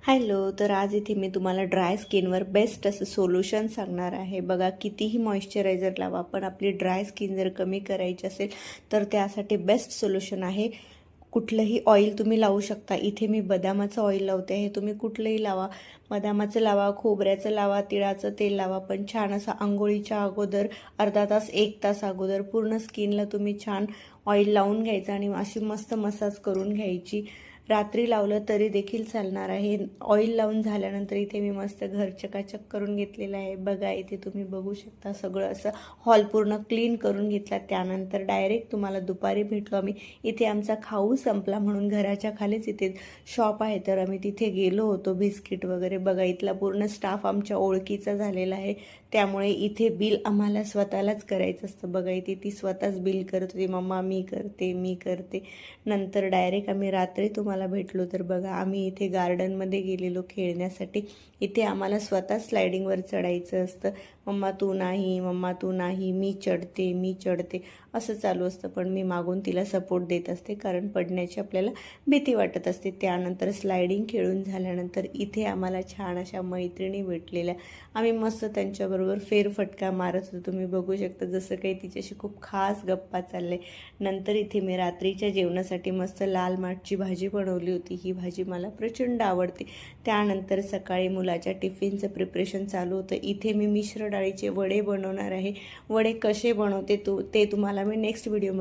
Hello, तर आज इथे मी तुम्हाला ड्राय स्किनवर बेस्ट असं सोल्युशन सांगणार आहे. बघा, कितीही मॉइश्चरायझर लावा, पण आपली ड्राय स्किन जर कमी करायची असेल तर त्यासाठी बेस्ट सोल्युशन आहे. कुठलंही ऑइल तुम्ही लावू शकता. इथे मी बदामाचं ऑइल लावते आहे. तुम्ही कुठलंही लावा, बदामाचं लावा, खोबऱ्याचं लावा, तिळाचं तेल लावा, पण छान असं आंघोळीच्या अगोदर अर्धा तास 1 तास अगोदर पूर्ण स्किनला तुम्ही छान ऑइल लावून घ्यायचं आणि अशी मस्त मसाज करून घ्यायची. रात्री लावलं तरी देखील चालणार आहे. ऑइल लावून झाल्यानंतर इथे मी मस्त घर चकाचक करून घेतलेलं आहे. बघा, इथे तुम्ही बघू शकता सगळं असं हॉल पूर्ण क्लीन करून घेतला. त्यानंतर डायरेक्ट तुम्हाला दुपारी भेटलो आम्ही. इथे आमचा खाऊ संपला म्हणून घराच्या खालीच इथे शॉप आहे, तर आम्ही तिथे गेलो होतो बिस्किट वगैरे. बघा, इथला पूर्ण स्टाफ आमच्या ओळखीचा झालेला आहे, त्यामुळे इथे बिल आम्हाला स्वतःलाच करायचं असतं. बघा, इथे ती स्वतःच बिल करत होती. मम्मा मी करते. नंतर डायरेक्ट आम्ही रात्री तुम्हाला भेटलो. तर बघा, आम्ही इथे गार्डनमध्ये गेलेलो खेळण्यासाठी. इथे आम्हाला स्वतः स्लायडिंगवर चढायचं असतं. मम्मा तू नाही, मी चढते असं चालू असतं. पण मी मागून तिला सपोर्ट देत असते, कारण पडण्याची आपल्याला भीती वाटत असते. त्यानंतर स्लायडिंग खेळून झाल्यानंतर इथे आम्हाला छान अशा मैत्रिणी भेटलेल्या. आम्ही मस्त त्यांच्याबरोबर फेरफटका मारत होतो. तुम्ही बघू शकता जसं काही तिच्याशी खूप खास गप्पा चालले. नंतर इथे मी रात्रीच्या जेवणासाठी मस्त लाल माठची भाजी बनवली होती. ही भाजी मला प्रचंड आवडते. त्यानंतर सकाळी मुलाच्या टिफिनचं प्रिपरेशन चालू होतं. इथे मी मिश्र डाळीचे वडे बनवणार आहे. वडे कसे बनवते ते तुम्हाला मी नेक्स्ट व्हिडिओमध्ये